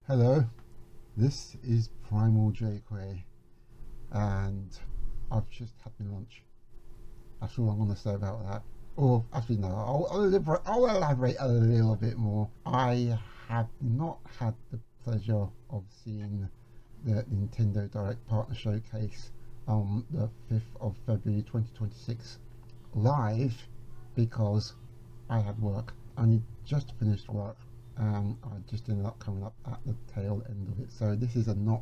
Hello, this is Primal JQ, and I've just had my lunch. That's all I'm going to say about that. Or actually, no, I'll elaborate a little bit more. I have not had the pleasure of seeing the Nintendo Direct Partner Showcase on the 5th of February 2026 live because I had work. I just finished work and I just ended up coming up at the tail end of it. So this is a not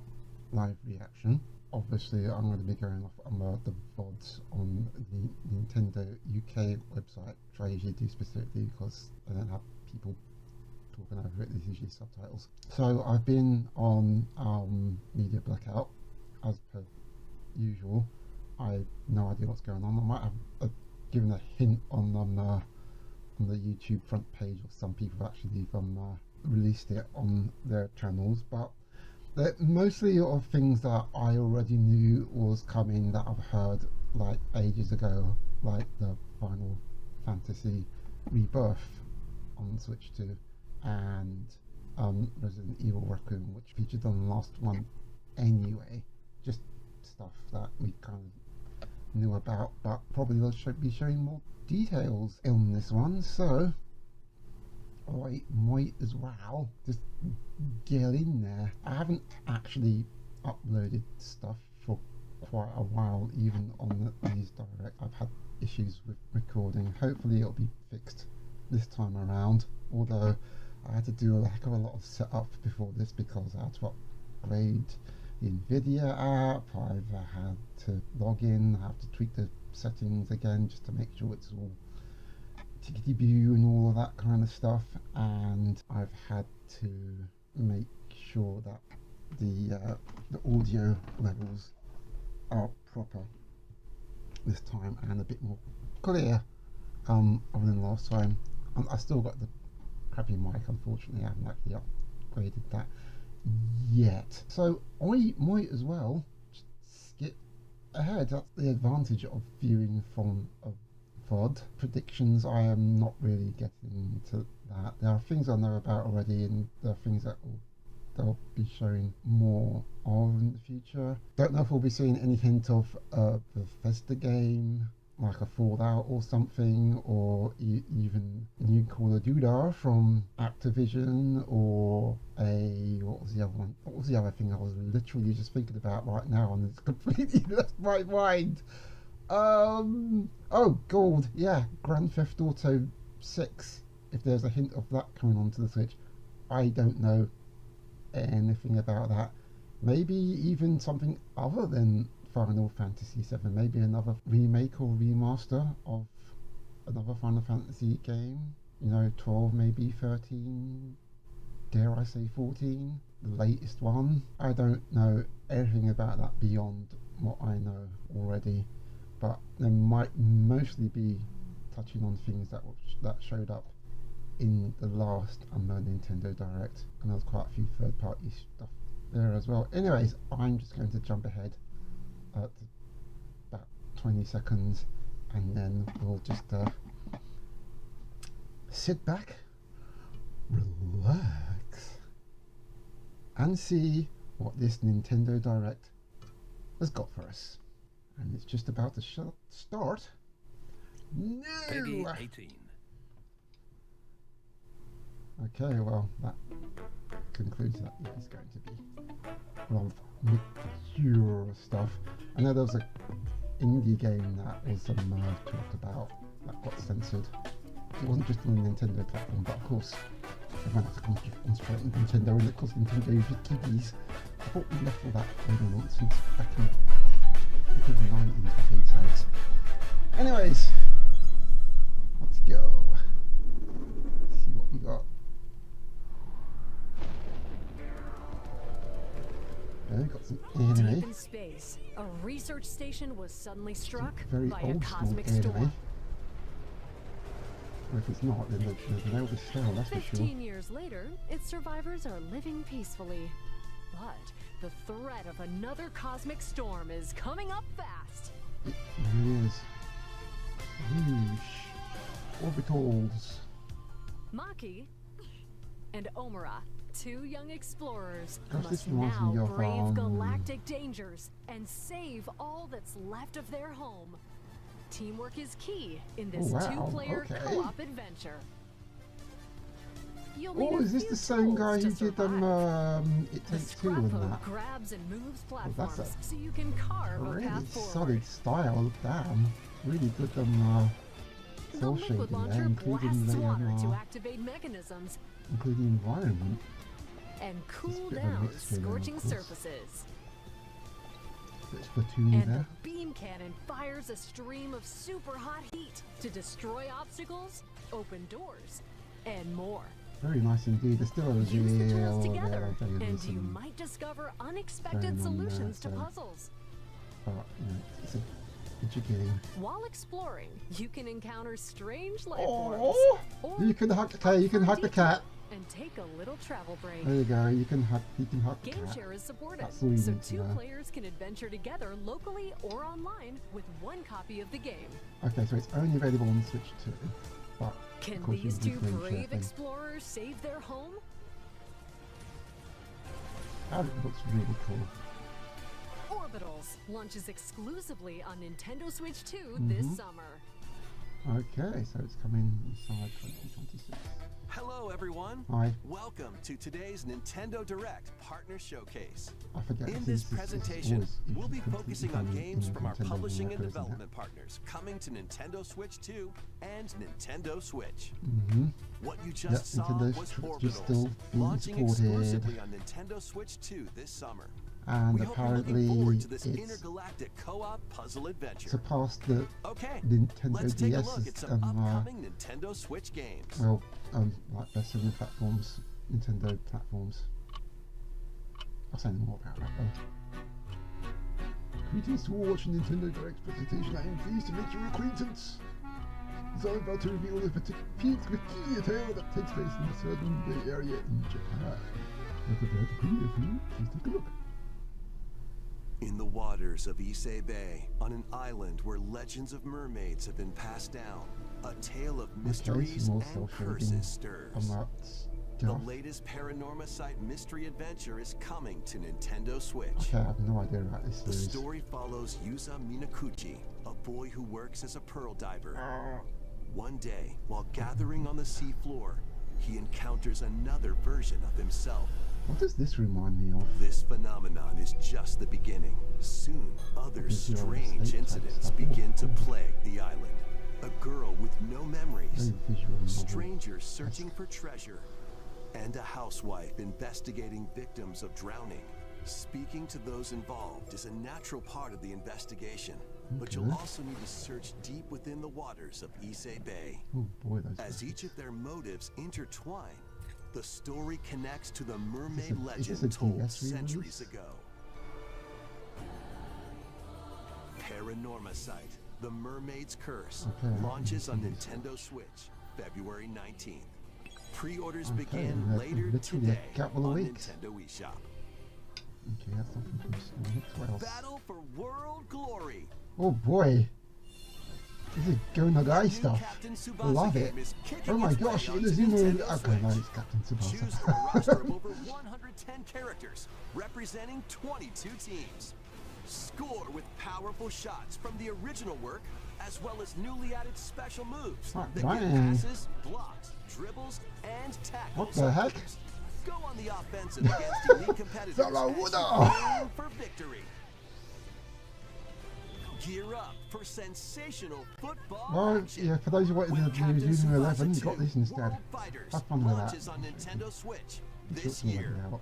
live reaction. Obviously, I'm going to be going off on the VODs on the Nintendo UK website, which I usually do specifically because I don't have people talking over it. There's usually subtitles. So I've been on media blackout as per usual. I have no idea what's going on. I might have given a hint on the YouTube front page, or some people have actually released it on their channels, but they're mostly of things that I already knew was coming, that I've heard like ages ago, like the Final Fantasy Rebirth on Switch 2 and Resident Evil Raccoon, which featured on the last one anyway. Just stuff that we kind of knew about, but probably they'll be showing more details in this one, so I might as well just get in there. I haven't actually uploaded stuff for quite a while, even on these direct. I've had issues with recording. Hopefully it'll be fixed this time around, although I had to do a heck of a lot of setup before this because I had to upgrade the Nvidia app. I've had to log in, I have to tweak the settings again just to make sure it's all tickety-boo and all of that kind of stuff, and I've had to make sure that the audio levels are proper this time and a bit more clear other than last time. I still got the crappy mic, unfortunately. I haven't actually upgraded that yet, so I might as well skip ahead. That's the advantage of viewing from a VOD. Predictions, I am not really getting into that. There are things I know about already, and there are things that they'll be showing more of in the future. Don't know if we'll be seeing any hint of a Bethesda game, like a Fallout or something, or even a new Call of Duty from Activision, or what was the other one? What was the other thing I was literally just thinking about right now and it's completely left my mind? Oh god, yeah, Grand Theft Auto 6. If there's a hint of that coming onto the Switch, I don't know anything about that. Maybe even something other than Final Fantasy 7, maybe another remake or remaster of another Final Fantasy game, 12, maybe 13, dare I say 14, the latest one. I don't know anything about that beyond what I know already, but they might mostly be touching on things that showed up in the last Nintendo Direct, and there's quite a few third-party stuff there as well. Anyways, I'm just going to jump ahead at about 20 seconds, and then we'll just sit back, relax, and see what this Nintendo Direct has got for us. And it's just about to start. No! Peggy 18. Okay, well, that concludes that it is going to be a lot of mature stuff. I know there was an indie game that was talked about that got censored. It wasn't just on the Nintendo platform, but of course everyone has to concentrate on Nintendo, and of course Nintendo uses kiddies. I thought we left all that nonsense back in the 90s, for Pete's sakes. Anyways, let's go. Let's see what we got. Okay, got some anime. Deep in space, a research station was suddenly struck Very by a old cosmic school storm. anime. Or if it's not, then there's no other style, that's for sure. 15 years later, its survivors are living peacefully. But the threat of another cosmic storm is coming up fast. It really is. Whoosh. Orbitals. Maki and Omura Two young explorers Gosh, this must reminds now me of, brave galactic dangers and save all that's left of their home. Teamwork is key in this wow, two-player okay. co-op adventure. You'll need Oh, a is this few the same tools guy to who did survive. It The Takes Two and scrapbook that? grabs and moves Oh, platforms that's so you can carve a really path forward. solid style. Damn, really good The cell liquid shading there, launcher including blasts the water to activate mechanisms including the environment. and cool bit of a down mixed feeling, of scorching course. surfaces. It's platoony And there. the beam cannon fires a stream of super hot heat to destroy obstacles, open doors, and more. Very nice indeed. There's still a Use the tools real together, and you some might discover going unexpected on solutions there, to so- puzzles. but it's a educating. While exploring, you can encounter strange life forms. Oh, or you can hug the cat. You can hug the cat. and take a little travel break. There you go. You can hug the Game cat. share is supported, That's all you so need to two know. players can adventure together locally or online with one copy of the game. Okay, so it's only available on Switch 2. But Can of course these you two can share brave things. explorers save their home? That looks really cool. Orbitals launches exclusively on Nintendo Switch 2 this summer. Okay, so it's coming inside 2026. Hello, everyone. Hi. Welcome to today's Nintendo Direct Partner Showcase. I forget In this this is presentation, always we'll be focusing on games from our Nintendo publishing and Direct, isn't it? development partners coming to Nintendo Switch 2 and Nintendo Switch. What you Yep, just saw Nintendo was Switch is Orbitals, still being launching supported. exclusively on Nintendo Switch 2 this summer. And We hope you're apparently looking forward to this it's intergalactic co-op puzzle adventure. surpassed the Okay, Nintendo let's take a DS look at some upcoming Nintendo Switch games. well, like best-selling platforms, Nintendo platforms. I'll say no more about that though. Greetings to all watching Nintendo Direct presentation. I am pleased to make your acquaintance. As I'm about to reveal a peculiar tale that takes place in a certain Bay area in Japan. If you'd like to preview for you, please take a look. In the waters of Issei Bay, on an island where legends of mermaids have been passed down, a tale of mysteries more and self-shading curses stirs. on that The stuff. latest Paranorma Site mystery adventure is coming to Nintendo Switch. Okay, I have no idea about this The series. story follows Yuza Minakuchi, a boy who works as a pearl diver. One day, while gathering on the seafloor, he encounters another version of himself. What does this remind me of? This phenomenon is just the beginning. Soon, other Visual strange estate type incidents stuff. begin to plague the island. A girl with no memories, Very visual novel. strangers searching for treasure, and a housewife investigating victims of drowning. Speaking to those involved is a natural part of the investigation, but you'll Okay. also need to search deep within the waters of Issei Bay. Oh boy, those As each of their motives intertwine, the story connects to the Is mermaid this a legend told DS re-release? centuries ago. Paranorma Site, The Mermaid's Curse, Okay, I launches on can see Nintendo Switch, February 19th. Pre-orders Okay, begin that's later literally a today couple of on weeks. Nintendo eShop. Okay, that's something from Sonic. What else? Battle for World Glory. Oh boy. This is Go Nagai New stuff. Captain I Tsubasa love game it. is kicking Oh my its way gosh, it onto is even... Nintendo Okay, no, Switch. it's Captain Choose from a roster of Tsubasa. over 110 characters, representing 22 teams. Score with powerful shots from the original work, as well as newly added special moves Hot that give dang. passes, blocks, dribbles, and tackles. What the heck? others. Go on the offensive against elite competitors Solo as you Uno. aim for victory. Gear up for sensational football Well, action. yeah, for those who wanted With the Captain Using Tsubasa 11, you got 2 this instead. World Fighters Have fun with that. launches on Nintendo Switch It's this also year. out.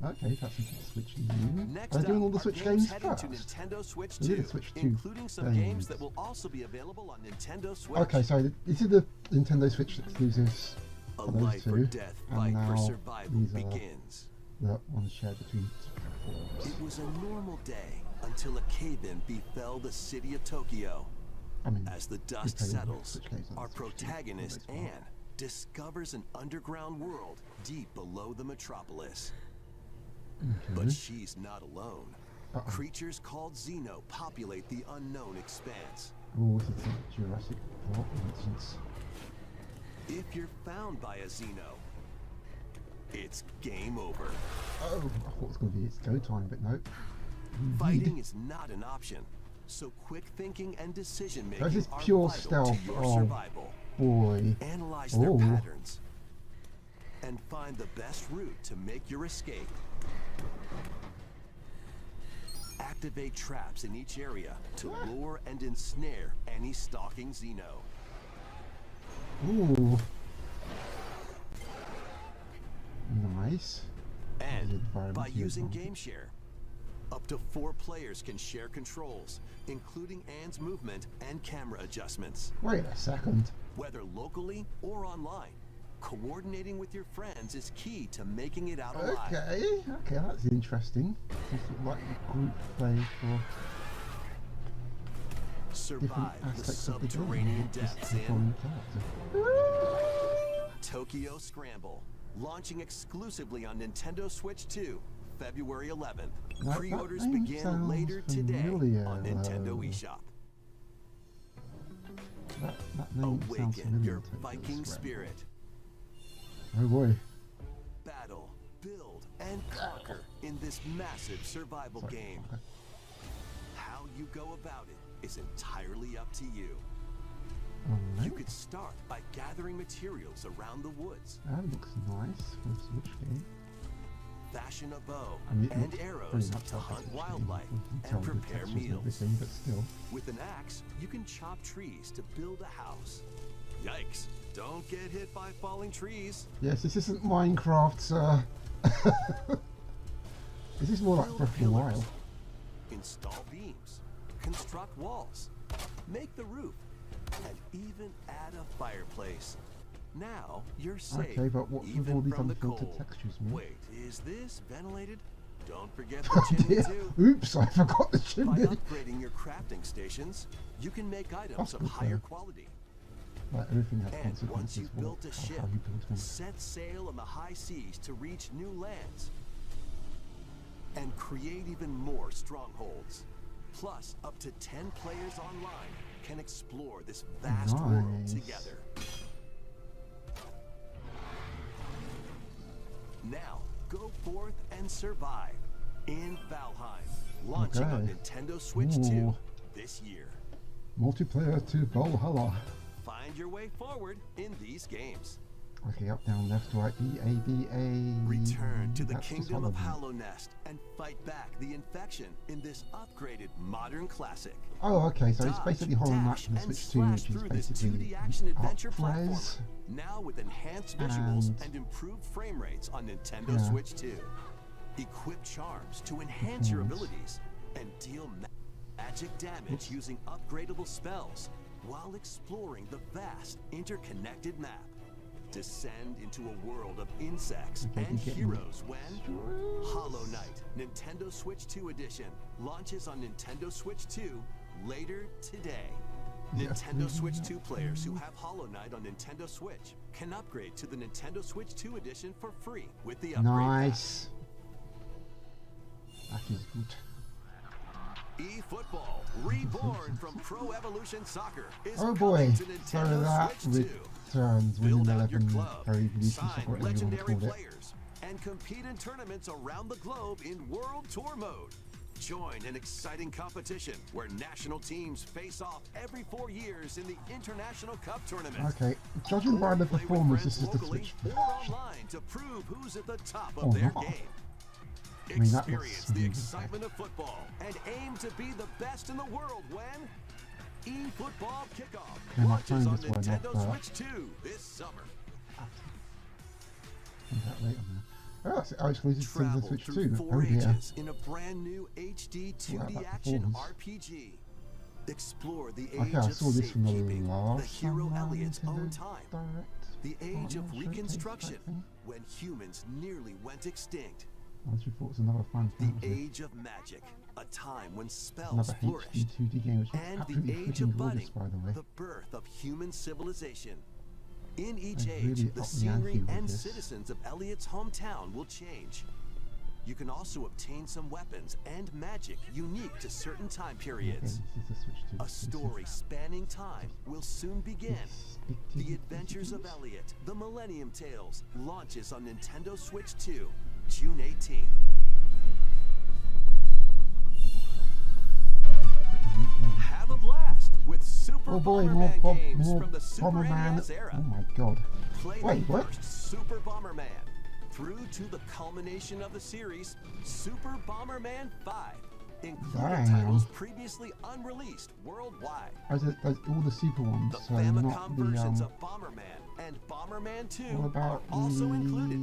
Okay, that's a Switch new. Next Are they doing all up the are Switch games games heading to first? Nintendo Switch They did 2, the Switch 2 including some games. games that will also be available on Nintendo Switch. Okay, so this is the Nintendo Switch exclusives A for those life or two, death and fight for now survival these are begins. the ones shared between platforms. It was a normal day until a cave-in befell the city of Tokyo. I mean, As the we dust play settles, Switch games on our the Switch too, protagonist, for the most Anne, discovers an underground world deep below the metropolis. part. But Okay. she's not alone. Uh-oh. Creatures called Xeno populate the unknown expanse. Oh, this is a Jurassic Park instance. If you're found by a Xeno, it's it's game over. Oh, I thought it was going to be it's go time, but no. Fighting is not an option, so quick thinking and decision making This is are pure vital stealth. to your Oh survival. boy. Analyze their patterns and find the best route to make your escape. Activate traps in each area to lure and ensnare any stalking Xeno. Ooh. Nice. And by using GameShare, up to 4 players can share controls, including Anne's movement and camera adjustments. Wait a second. Whether locally or online, coordinating with your friends is key to making it out alive. Okay, that's interesting. This is like a group play for Survive the aspects of the game. subterranean Just depths the in foreign character. Tokyo Scramble, launching exclusively on Nintendo Switch 2, February 11th. That Pre-orders name begin sounds later today familiar, on Nintendo eShop. That name sounds Awaken familiar. your to Viking this spirit. Oh boy. Battle, build, and conquer in this massive survival game. Okay. How you go about it is entirely up to you. Alright. You could start by gathering materials around the woods. That looks nice for a Switch game. Fashion a bow I mean, it and looks pretty arrows much to like a hunt Switch wildlife game. You can tell and the prepare textures and meals. everything, but still. With an axe, you can chop trees to build a house. Yikes! Don't get hit by falling trees. Yes, this isn't Minecraft, sir. This is more like Build Breath of the pillars. Wild. Install beams. Construct walls. Make the roof. And even add a fireplace. Now you're safe. Okay, but what's with even all these from the unfiltered cold. textures, man? Wait, is this ventilated? Don't forget Oh the chimney dear. too. Oops, I forgot the By chimney. upgrading your crafting stations, you can make items of good, higher though. quality. Like, everything has And once consequences you've for built a how ship, you build them. set sail on the high seas to reach new lands. And create even more strongholds. Plus, up to 10 players online can explore this vast world Nice. together. Now, go forth and survive in Valheim, launching on Okay. Nintendo Switch 2 Ooh. this year. Multiplayer to Valhalla. Find your way forward in these games. Okay, up, down, left, right, B, A, B, A. Return to the That's just kingdom of Hollow Knight. Hallownest and fight back the infection in this upgraded modern classic. Oh, okay, so it's Dodge, basically Hollow Knight dash, from the and Switch 2, slash which is through this basically 2D action adventure up-res. platformer. Now with enhanced visuals And- and improved frame rates on Nintendo Yeah. Switch 2. Equip charms to enhance your Performance. abilities and deal magic damage using upgradable spells while exploring the vast interconnected map. Descend into a world of insects Okay, and you get me. heroes when Hollow Knight Nintendo Switch 2 edition launches on Nintendo Switch 2 later today. Yeah. Nintendo Switch 2 players who have Hollow Knight on Nintendo Switch can upgrade to the Nintendo Switch 2 edition for free with the upgrade Nice. That is good. pack. eFootball, reborn from Pro Evolution Soccer, is Oh coming boy, to so Nintendo that Switch 2. returns winning Build out your 11, club, very evolution sign support, whatever you want to legendary call it. players, and compete in tournaments around the globe in World Tour mode. Join an exciting competition where national teams face off every 4 years in the International Cup Tournament. Okay, judging by the Play with performance, friends this is the locally Switch. or online to prove who's at the top of Or their not. game. I mean, that looks Experience the really excitement of football and aim to be the best in the world when eFootball Kickoff Okay, my launches phone on just went Nintendo off, Switch 2 this summer. Is that later now? Oh, it's exclusive to the Travel Switch through 2. 4 Oh dear. ages in a brand new HD 2D that action performance. RPG. Explore the age Okay, I of saw this from the safekeeping, the last hero Elliot's own Nintendo time, Direct. the age of Showcase reconstruction, type thing. when humans nearly went extinct, I just thought it was another Final the Fantasy. age of magic, a time when spells Another HD flourished, 2D game, which is and the absolutely age freaking of budding, gorgeous, by the way. the birth of human civilization. In each They're age, really the up the scenery ante with and this. citizens of Elliot's hometown will change. You can also obtain some weapons and magic unique to certain time periods. A story spanning time will soon begin. The Adventures of Elliot, The Millennium Tales, launches on Nintendo Switch 2, June 18th. Have a blast with Super Bomberman games from the Super NES era. Oh my god. Play Wait, the what? first Super Bomberman through to the culmination of the series, Super Bomberman 5, including titles previously unreleased worldwide. Those all the super ones, The so Famicom not the versions of Bomberman and Bomberman 2 what are about also the included.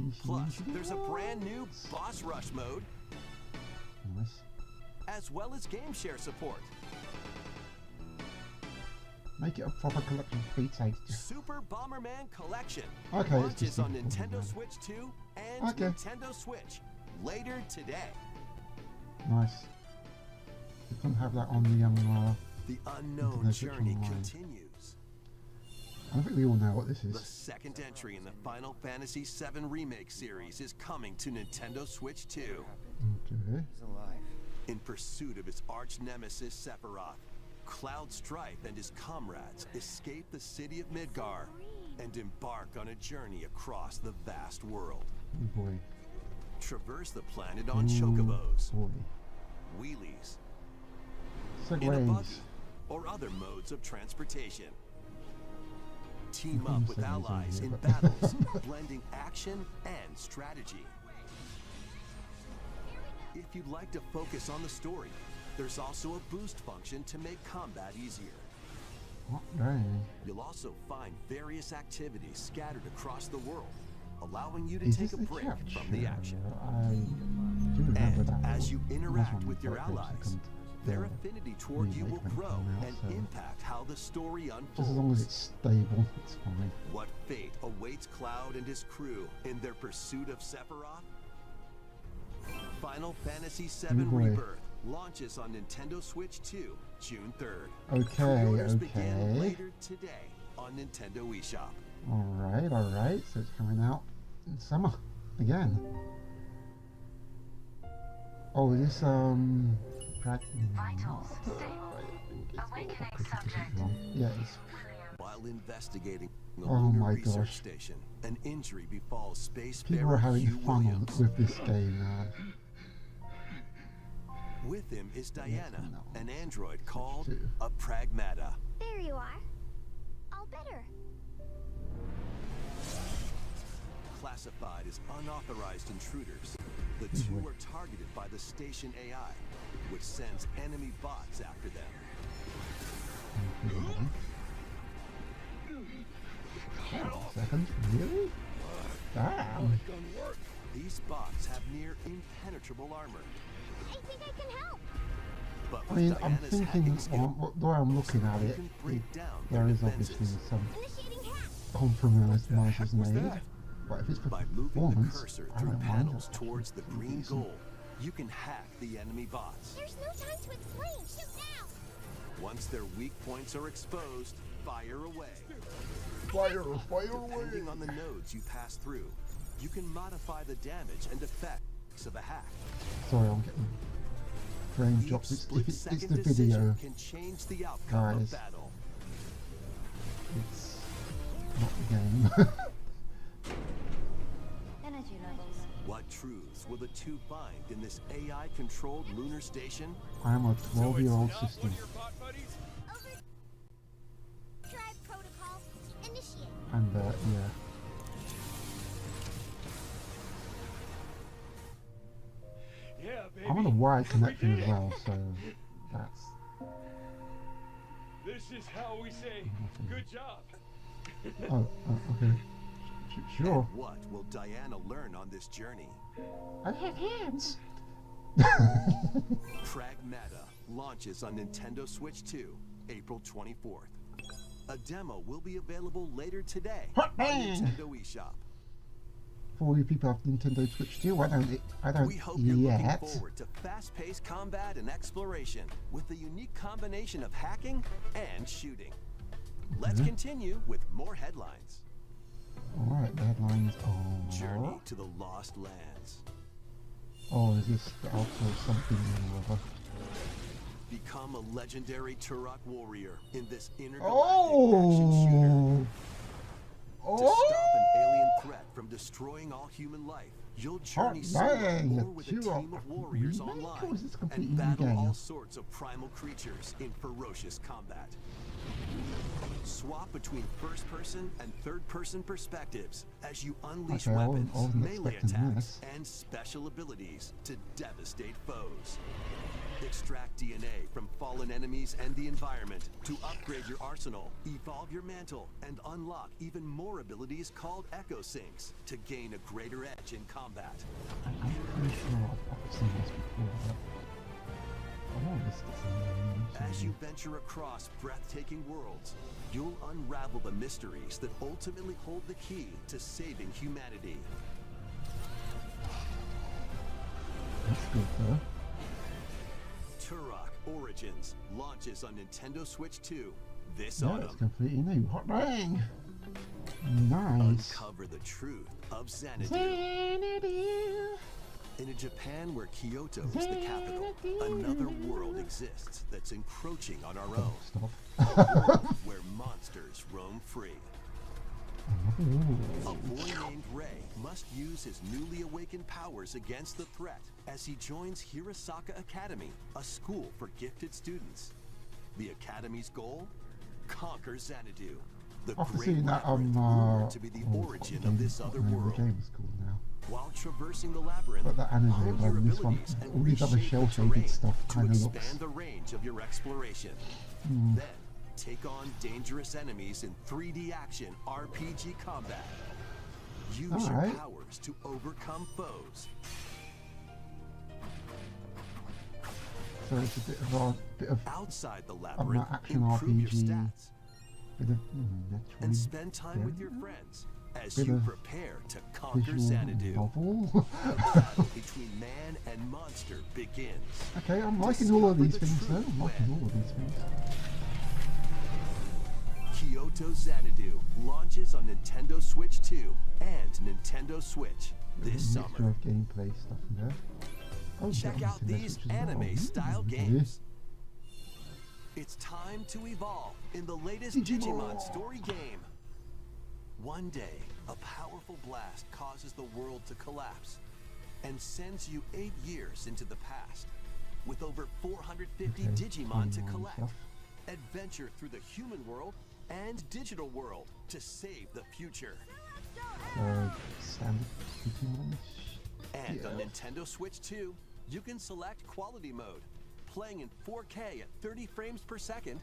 PC Plus, version? there's a brand new Boss Rush mode, Nice. as well as game share support. Make it a proper collection of free taste. Super Bomberman Collection Okay, it's launches just on Super Nintendo Bomberman. Switch 2 and Okay. Nintendo Switch later today. Nice. You couldn't have that on the The unknown Nintendo Switch journey Online. continues. I think we all know what this The is. second entry in the Final Fantasy VII Remake series is coming to Nintendo Switch 2. Okay. In pursuit of his arch nemesis Sephiroth, Cloud Strife and his comrades escape the city of Midgar and embark on a journey across the vast world. Oh boy. Traverse the planet on Ooh, chocobos, boy. wheelies, in a Segways. buggy, or other modes of transportation. Team up with Segways allies over in here, but- battles, blending action and strategy. If you'd like to focus on the story, there's also a boost function to make combat easier. What day? You'll also find various activities scattered across the world, allowing you to Is take this a the break capture? from the action. I do remember And that. as you There was interact one with your that was allies, second, their uh, affinity toward you will remake when it grow came out, and so impact how the story unfolds. just as long as it's stable, it's fine. What fate awaits Cloud and his crew in their pursuit of Sephiroth? Final Fantasy VII Oh boy. Rebirth launches on Nintendo Switch 2, June 3rd. Okay, Pre-orders begin okay. later today on Nintendo eShop. Alright, so it's coming out in summer again. Oh, is this Vitals stable. Awakening subject. Yeah, it's While investigating the Oh lunar my research gosh. station, an injury befalls people are spacefarer having Hugh fun Williams. with this game now. With him is Diana, no. an android called too. a Pragmata. There you are. All better. Classified as unauthorized intruders, the two are targeted by the station AI, which sends enemy bots after them. Second? Really? Damn. These bots have near impenetrable armor, I think I can help. but I with mean, I'm Diana's thinking, hacking skill, the way I'm looking at you it, can break down there their is obviously defenses. some Initiating hack. compromises was made. that? But if it's for By moving the performance, cursor I through don't mind. panels That's towards the actually green decent. goal, you can hack the enemy bots. There's no time to explain. Shoot now. Once their weak points are exposed, fire away. Fire Depending on the nodes you pass through, you can modify the damage and effects of a hack. Sorry, I'm getting frame Each drops. If it's split-second the decision video, can change the outcome Guys. of battle. it's not the game. Energy levels. What truths will the two find in this AI-controlled lunar station? I am a 12-year-old system, Overdrive protocol. Initiate. and yeah. Yeah, baby. I'm on a wired connection as well, so that's This is how we say good job. okay. Sure. And what will Diana learn on this journey? I have hands. Pragmata launches on Nintendo Switch 2, April 24th. A demo will be available later today Hot on bang! Nintendo eShop. For all you people have Nintendo Switch 2, I don't We hope you're looking yet. forward to fast-paced combat and exploration with a unique combination of hacking and shooting. Let's continue with more headlines. Alright, the headlines are... Journey to the Lost Lands. Oh, is this also something or other? Become a legendary Turok warrior in this intergalactic action shooter. Oh! To stop an alien threat from destroying all human life, you'll journey solo dang, or with a team of warriors remake, or online is this completely and new battle game? all sorts of primal creatures in ferocious combat. Swap between first-person and third-person perspectives as you unleash Okay, I weapons, wasn't melee expecting attacks, this. and special abilities to devastate foes. Extract DNA from fallen enemies and the environment to upgrade your arsenal, evolve your mantle, and unlock even more abilities called Echo Syncs to gain a greater edge in combat. I'm pretty sure I've seen this before, but I know this is As you venture across breathtaking worlds, you'll unravel the mysteries that ultimately hold the key to saving humanity. That's good though. Turok Origins launches on Nintendo Switch 2 this Yeah, autumn. it's completely new. Hot dang! Nice. Uncover the truth of Xanadu. Xanadu. In a Japan where Kyoto is the capital, another world exists that's encroaching on our own. Stop. A world where monsters roam free. Ooh. A boy named Ray must use his newly awakened powers against the threat as he joins Hirosaka Academy, a school for gifted students. The Academy's goal? Conquer Xanadu, the After great seeing that labyrinth rumored to be the origin of this other world. The game is cool now. While traversing the labyrinth, But that anime hone your one, this one, abilities and all these other reshape the shell-shaded terrain stuff to kind of expand looks. the range of your exploration. Mm. Then, take on dangerous enemies in 3D action RPG combat. Use your Alright. powers to overcome foes. So it's a bit of Outside the labyrinth, action improve your RPG, stats bit of and Metroid, spend time with your friends as Bit you of prepare to conquer visual Xanadu. novel. The battle between man and monster begins. Okay, I'm liking all of these Discover things the though. truth I'm liking when all of these things. Kyoto Xanadu launches on Nintendo Switch 2 and Nintendo Switch this Mixture summer. of gameplay stuff in there. Oh, Check yeah, out Nintendo these Switch as well. anime-style Mm, games. It's time to evolve in the latest Digimon story game. One day, a powerful blast causes the world to collapse and sends you 8 years into the past. With over 450 Okay, Digimon to timeline collect, stuff. adventure through the human world and digital world to save the future. Standard Digimon. And on Yeah. Nintendo Switch 2, you can select quality mode, playing in 4K at 30 frames per second,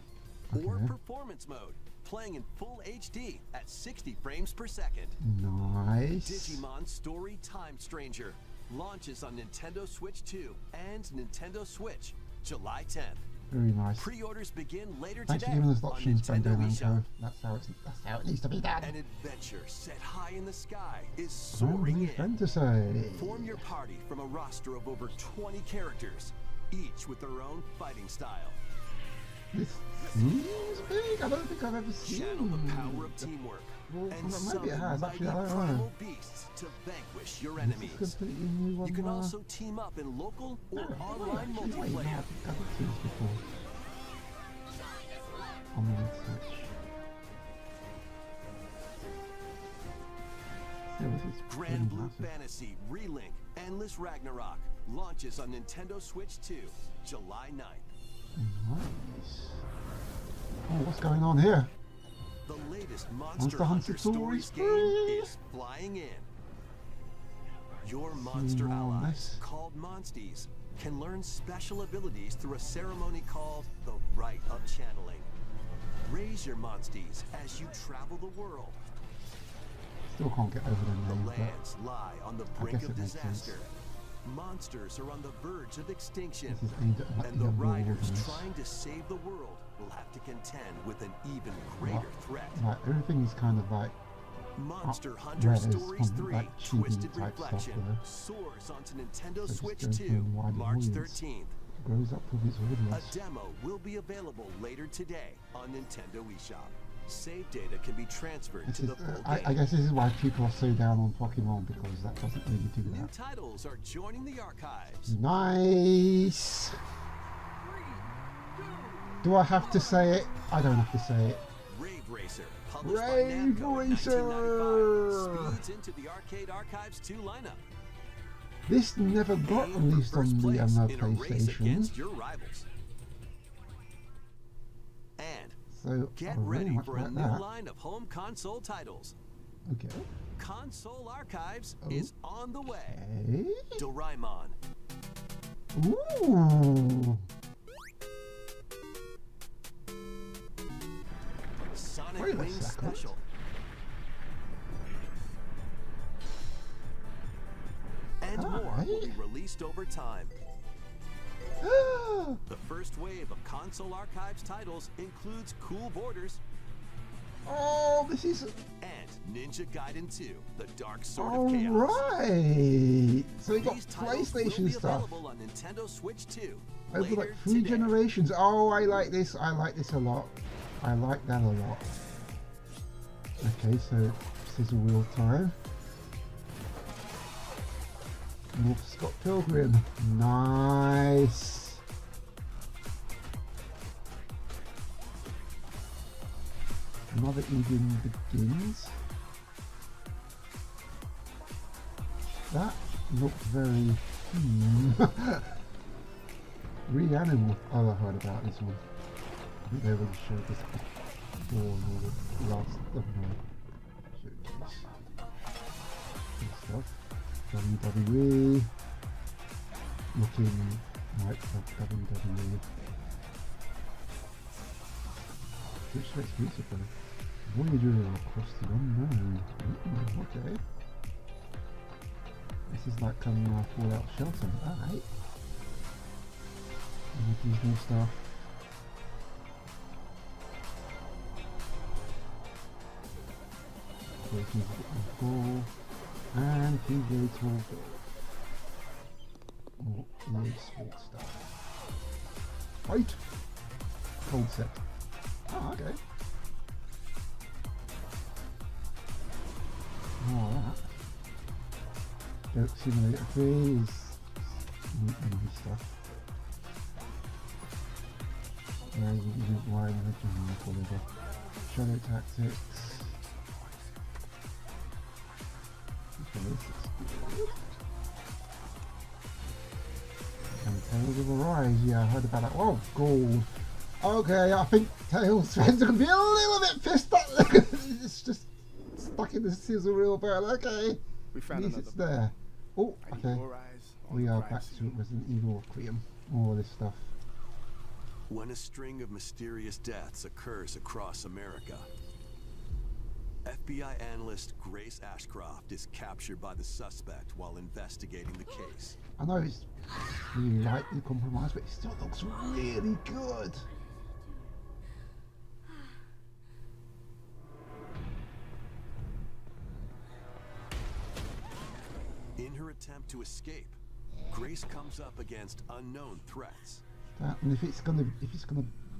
or Okay. performance mode, playing in full HD at 60 frames per second. Nice. Digimon Story Time Stranger launches on Nintendo Switch 2 and Nintendo Switch July 10th. Very nice. Pre-orders begin later Thanks for today giving us on options, Nintendo Bandai eShop. Namco. That's how it needs to be done. An adventure set high in the sky is soaring in. Fantasy. Form your party from a roster of over 20 characters, each with their own fighting style. This seems big. I don't think I've ever seen. Channel the power of teamwork Well, and maybe summon it has. mighty Actually, I don't know. primal beasts to vanquish your This is enemies. completely new one. You can also team up in local or online Wait, no, I multiplayer. haven't seen this before. On the Switch. Yeah, this is Grand pretty Blue massive. Fantasy Relink Endless Ragnarok launches on Nintendo Switch 2 July 9th. Nice. Oh, what's going on here? The latest Monster Monster Hunter Hunter Stories Stories game free. is flying in. Your monster more on allies, this. called Monsties, can learn special abilities through a ceremony called the Rite of Channeling. Raise your Monsties as you travel the world. Still can't get over the The name, but lands lie on the brink guess of it makes sense. disaster. Monsters are on the verge of extinction. this is aimed at like And the younger riders audience. trying to save the world will have to contend with an even greater threat. Like everything is kind of like Monster Hunter res, Stories kind of 3 like chibi Twisted type stuff, Reflection though. soars onto Nintendo just Switch goes for a 2 wider March audience. 13th. Grows up with its A audience. demo will be available later today on Nintendo eShop. Save data can be transferred This to is, the full I game. guess this is why people are so down on Pokemon, because that doesn't really do New that. titles are joining the archives. Nice! Do I have to say it? I don't have to say it. Rave Racer, published by Rave Namco in Racer! 1995, speeds into the Arcade Archives 2 lineup. This never got Aim for released first on the place in a race PlayStation. against your rivals. And So get I really ready much for a like new that. line of home console titles. Okay. Console Archives is on the way. Okay. Doraemon, Ooh. Sonic Wait a Wings second. Special, and more will be Alright. released over time. The first wave of Console Archives titles includes Cool Borders Oh, this is and Ninja Gaiden 2, The Dark Sword of Chaos. alright. So we got These titles will PlayStation be stuff available on Nintendo Switch 2 over later like 3 today. generations. Oh, I like this. I like this a lot. I like that a lot. Okay, so this is real time. North Scott Pilgrim. Nice. Another Eden Begins. That looked very... Reanimal. Oh, I heard about this one. I think they already showed this before in all the last showcase. Good stuff. WWE. Looking like the WWE. Which makes beautiful. Voyager across the unknown. Ooh, okay. This is like Fallout Shelter. Alright. These new stuff. Creations of Goal. And PGA Tour Gold. More EA Sports stuff. Fight! Cold set. Oh, okay. More of that. Goat Simulator 3 is new stuff. Whatever. Shadow Tactics. Okay, this is good. And Tales of Arise, yeah, I heard about that. Oh, gold. Okay, I think Tails fans are going to be a little bit pissed off. It's just stuck in the sizzle reel barrel. Okay, We at found least another. it's there. Oh, I need okay. more eyes on We the are crime back scene. to Resident Evil Requiem. All this stuff. When a string of mysterious deaths occurs across America, FBI analyst Grace Ashcroft is captured by the suspect while investigating the case. I know it's really lightly compromised, but it still looks really good. In her attempt to escape, Grace comes up against unknown threats. And if it's gonna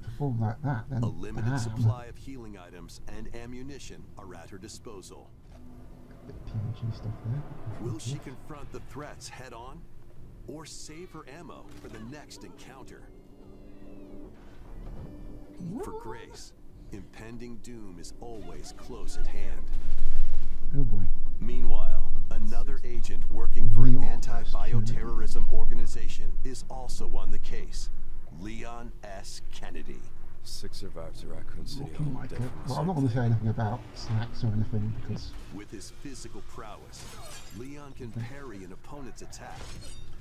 perform like that, then A limited damn. supply of healing items and ammunition are at her disposal. Bit PG stuff there. Will she confront the threats head on, or save her ammo for the next encounter? For Grace, impending doom is always close at hand. Oh boy. Meanwhile, another agent working for an Leon anti-bioterrorism organization is also on the case. Leon S. Kennedy. 6 survivors of Raccoon City. Oh my god. Well, I'm not going to say anything about snacks or anything because With his physical prowess, Leon can parry an opponent's attack,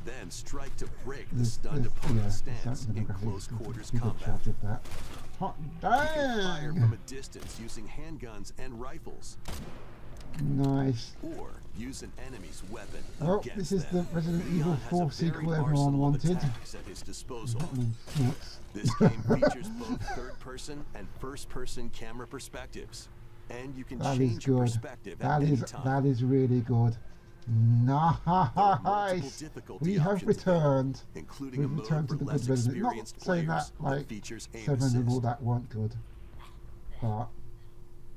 then strike to break the stunned opponent's stance in close quarters combat. charge of that. Hot He can fire dang! from a distance using handguns and rifles, Nice. or use an enemy's weapon Oh, against this is them. the Resident Evil Leon has 4 a sequel varied everyone arsenal of wanted. attacks at his disposal. Snacks. This game features both third-person and first-person camera perspectives, and you can That is change your good. perspective at That any is time. really good. multiple Nice. difficulty We have options returned. including We've a mode returned for to the less good Resident. Not experienced saying players that like features aim 7 and all assist. that weren't good, but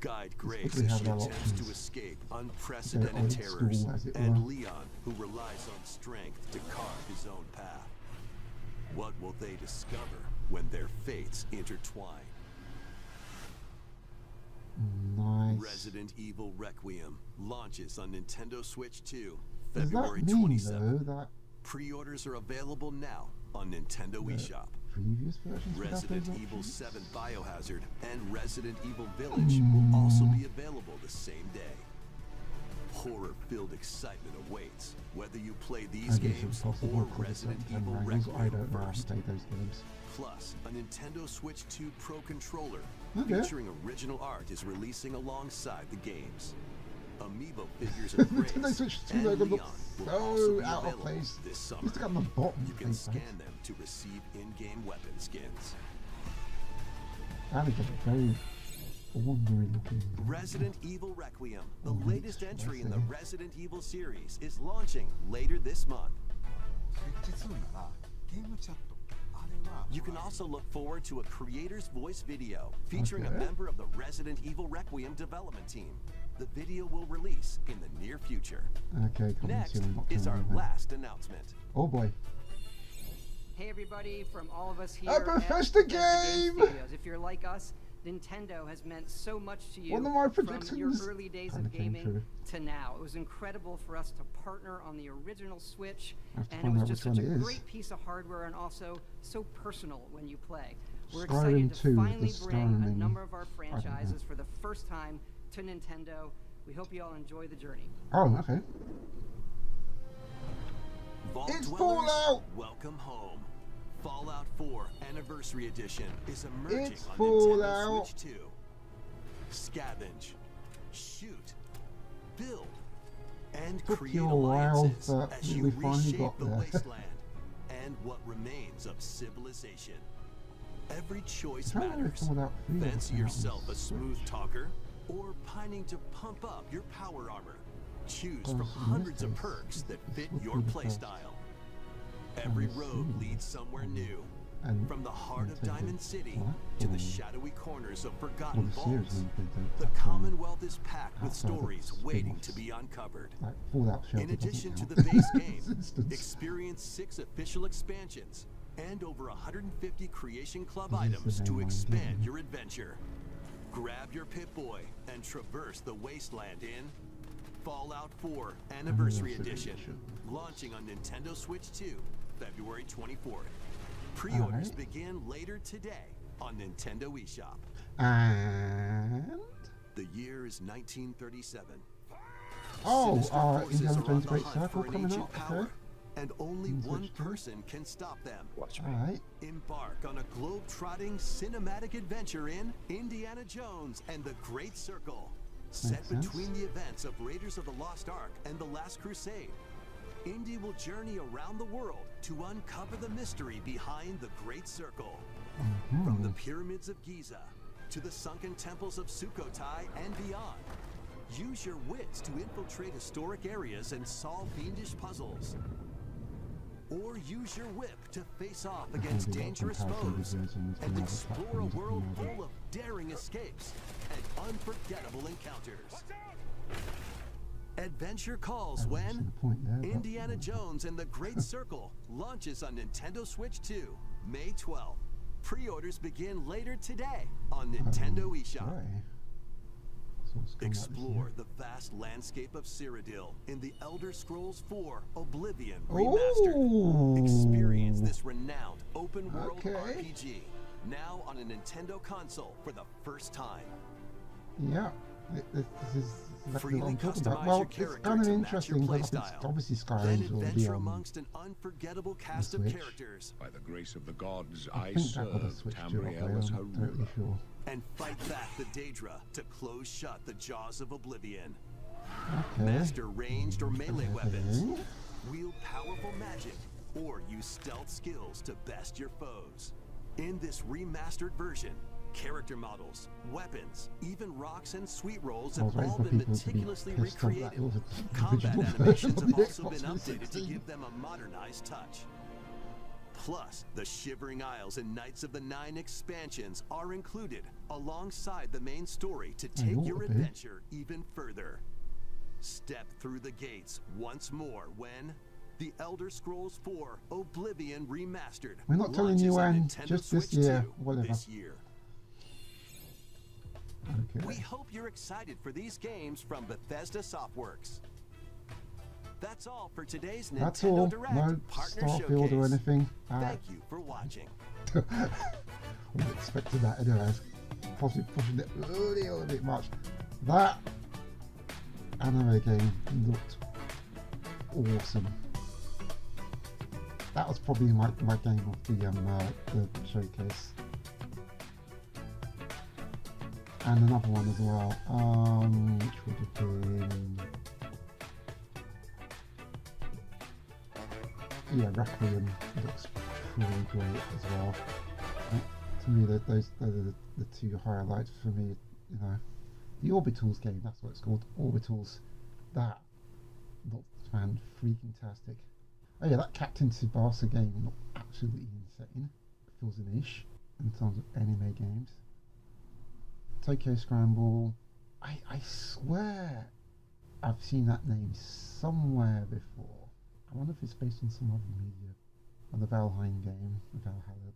Guide good Grace we as have she our attempts to options. escape Go unprecedented old terrors, school, as it and were. Leon, who relies on strength to carve his own path. What will they discover when their fates intertwine? Nice. Resident Evil Requiem launches on Nintendo Switch 2, Does February that mean 27th. though that Pre-orders are available now on Nintendo eShop. previous versions would have Resident those Evil options? 7 Biohazard and Resident Evil Village will also be available the same day. Horror-filled excitement awaits whether you play these I guess it's games possible or because it's Resident certain Evil angles. I Requiem don't know how to first. play those games. Plus, a Nintendo Switch 2 Pro controller Okay. featuring original art is releasing alongside the games. Amiibo figures of Grace Nintendo Switch 2 and logo Leon looks will so also be out of available place. this summer. It's got the bottom You can face, scan them to receive in-game weapon skins. That is a very ordinary looking. Resident Evil Requiem, the Oh, latest nice. entry I in the see. Resident Evil series, is launching later this month. 設置するならゲームチャットあれは You can also look forward to a creator's voice video featuring a Okay. member of the Resident Evil Requiem development team. The video will release in the near future. Okay, come on, Next see, I'm not is our doing that. last announcement. Oh boy. Hey everybody, from all of us here A at Bethesda Game game! Studios. If you're like us, Nintendo has meant so much to you One of my from predictions your early days kinda of came gaming true. to now. It was incredible for us to partner on the original Switch, I have to and it find was out just which such one a it is. great piece of hardware and also so personal when you play. We're Skyrim excited 2 to is finally the bring a Skyrim, number of our know. franchises for the first time to Nintendo. We hope you all enjoy the journey. Oh, okay. Vault It's Dwellers, Fallout! welcome home. Fallout 4 Anniversary Edition is emerging It's on Fallout. Nintendo Switch 2. Scavenge, shoot, build, and Took create you a while, alliances but as you we finally reshape got the there. wasteland and what remains of civilization. Every choice I don't know if matters. Fallout 3 ever Fancy came out on yourself a Switch. smooth talker or pining to pump up your power armor. Choose Well, from in this hundreds of case, perks that this fit would your be the first. playstyle. Every I road see. leads somewhere new. And From the heart of Nintendo Diamond City what? to the Or- shadowy corners of or forgotten the series vaults, Nintendo the platform, Commonwealth is packed with outside of stories spin-offs. waiting to be uncovered. like Fallout Shelter In addition to doesn't the count. base For game, instance. experience 6 official expansions and over 150 Creation Club This is the items main to one, expand isn't it? your adventure. Grab your Pip-Boy and traverse the wasteland in Fallout 4 Anniversary Anniversary Edition, Edition. launching on Nintendo Switch 2, February 24th. Pre-orders Alright. begin later today on Nintendo eShop. And The year is 1937. oh, Sinister forces Indiana are on Jones the Great hunt Circle for an coming ancient up. power, Okay. and only In one Switch 2. person can stop them. Watch me. Alright. Embark on a globe-trotting cinematic adventure in Indiana Jones and the Great Circle, set Makes sense. between the events of Raiders of the Lost Ark and the Last Crusade. Indy will journey around the world to uncover the mystery behind the Great Circle. From the pyramids of Giza to the sunken temples of Sukhothai and beyond. Use your wits to infiltrate historic areas and solve fiendish puzzles. Or use your whip to face off against Maybe dangerous comparison foes videos on and other explore a platforms if world you know full of daring escapes and unforgettable encounters. Adventure calls I don't see when the point there, but- Indiana Jones and the Great Circle launches on Nintendo Switch 2, May 12th. Pre-orders begin later today on Nintendo eShop. Right. So it's coming out this Explore year. the vast landscape of Cyrodiil in the Elder Scrolls 4 Oblivion Remastered. Ooh. Experience this renowned open-world Okay. RPG, now on a Nintendo console for the first time. Yeah, this is exactly Freely what I'm talking customize about. Well, your it's character kind of to match your interesting, but I think playstyle. obviously Then Skyrim's already adventure on. amongst an unforgettable cast of Switch. characters By the grace of the gods, I I think that got a serve Switch to Tamriel as her I'm totally ruler. sure. and fight back the Daedra to close shut the jaws of Oblivion. Okay. Master ranged or melee weapons. Okay. Wield powerful magic, or use stealth skills to best your foes. In this remastered version, character models, weapons, even rocks and sweet rolls I was have waiting all for been people to be meticulously pissed off that recreated. it was a Combat digital animations version have of the also been Xbox updated to 360. give them a modernized touch. Plus, the Shivering Isles and Knights of the Nine expansions are included alongside the main story to take your adventure even further. Step through the gates once more when The Elder Scrolls 4 Oblivion Remastered We're not telling you when, just this year, whatever. this year. Okay. We hope you're excited for these games from Bethesda Softworks. That's all for today's Nintendo That's all. Direct No Partner Starfield Showcase. or anything. Thank you for watching. I was expecting that anyway. Possibly pushing it a little bit much. That anime game looked awesome. That was probably my game of the showcase. And another one as well. Which would have been, yeah, Requiem looks pretty great as well. To me, those are the two highlights for me. You know, the Orbitals game, that's what it's called, Orbitals. That looked fan-freaking-tastic. Oh yeah, that Captain Tsubasa game looked absolutely insane. It feels a niche in terms of anime games. Tokyo Scramble, I swear I've seen that name somewhere before. I wonder if it's based on some other media. Or the Valheim game, the Valhalla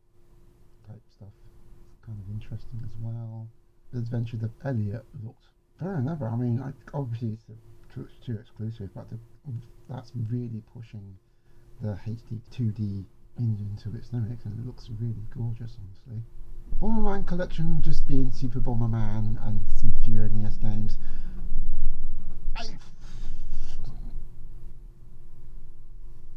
type stuff. It's kind of interesting as well. The Adventures of Elliot looked fair enough. I mean, obviously it's a 2 exclusive, but that's really pushing the HD 2D engine to its limits, and it looks really gorgeous, honestly. Bomberman Collection just being Super Bomberman and some few NES games. I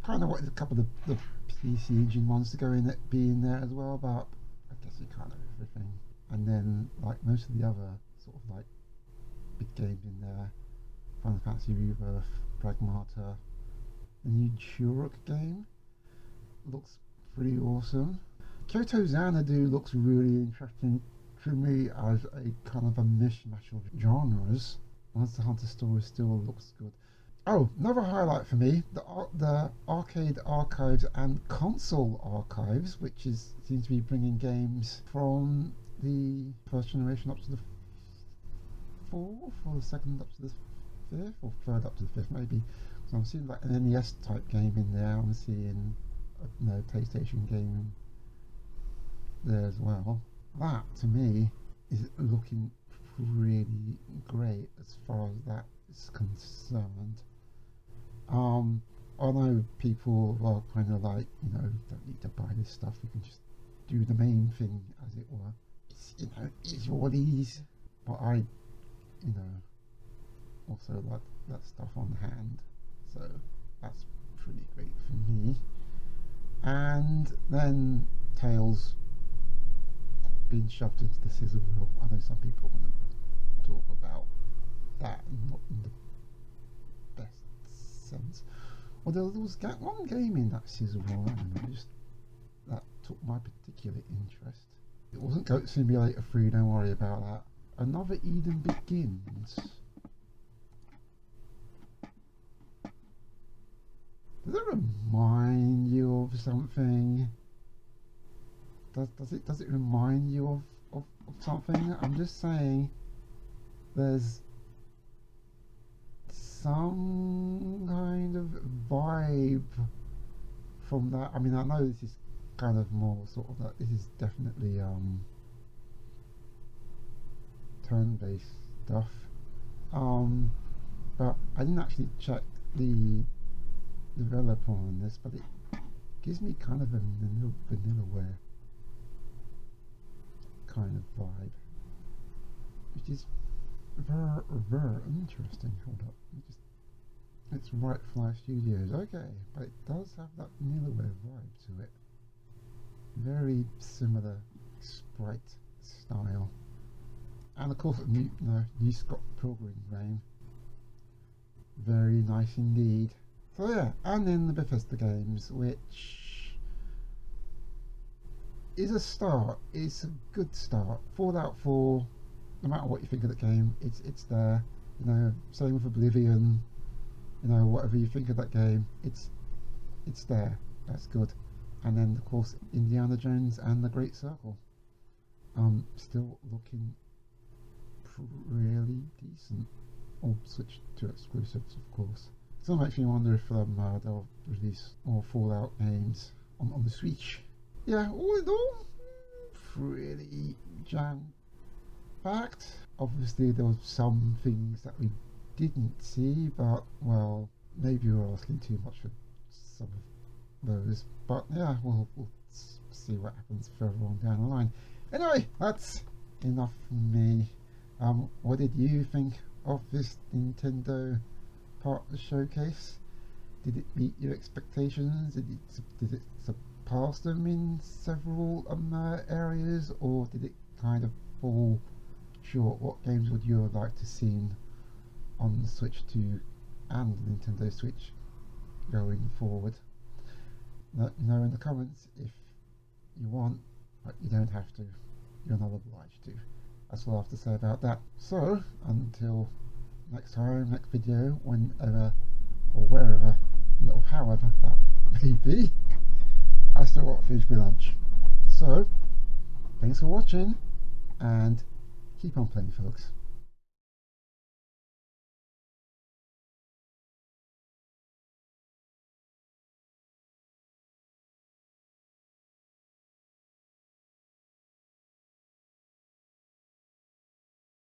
kind of wanted a couple of the PC Engine ones to go in it, be in there as well, but I guess you can't have everything. And then, like most of the other sort of like big games in there, Final Fantasy Rebirth, Pragmata, the new Turok game looks pretty awesome. Kyoto Xanadu looks really interesting to me as a kind of a mishmash of genres. Monster Hunter Story still looks good. Oh, another highlight for me, the arcade archives and console archives, which seems to be bringing games from the first generation up to the 4th, or the second up to the 5th, or third up to the 5th maybe. So I'm seeing like an NES type game in there, I'm seeing a PlayStation game there as well. That to me is looking really great as far as that is concerned. I know people are kind of like, you know, don't need to buy this stuff, you can just do the main thing, as it were. It's, you know, it's what it is. But I, you know, also like that stuff on hand, so that's pretty great for me. And then Tales being shoved into the scissor wheel. I know some people want to talk about that, not in the best sense. Although there was one game in that scissor wheel, that took my particular interest. It wasn't Goat Simulator 3, don't worry about that. Another Eden Begins. Does it remind you of something? Does it remind you of something? I'm just saying there's some kind of vibe from that. I mean, I know this is kind of more sort of like, this is definitely turn-based stuff, but I didn't actually check the developer on this, but it gives me kind of a vanillaware kind of vibe, which is very interesting. Hold up, it's Right Fly Studios, okay, but it does have that vanillaware vibe to it. Very similar sprite style, and of course new Scott Pilgrim game. Very nice indeed. So yeah, and then the Bethesda games, which is a start. It's a good start. Fallout 4, no matter what you think of the game, it's there. You know, same with Oblivion. You know, whatever you think of that game, it's there. That's good. and then of course Indiana Jones and the Great Circle. Still looking really decent. All Switch 2 exclusives, of course. So it makes me wonder if they'll release more Fallout games on the Switch. Yeah, all in all, pretty jam-packed. Obviously there were some things that we didn't see, but well, maybe we're asking too much for some of those. But yeah, we'll see what happens further on down the line. Anyway, that's enough from me. What did you think of this Nintendo part of the showcase? Did it meet your expectations? Did it surpass them in several areas, or did it kind of fall short? What games would you have liked to see on the Switch 2 and the Nintendo Switch going forward? Let me know in the comments if you want, but you don't have to. You're not obliged to. That's all I have to say about that. So, until next time, next video, whenever or wherever, or however that may be, I still got to finish my lunch. So, thanks for watching, and keep on playing, folks.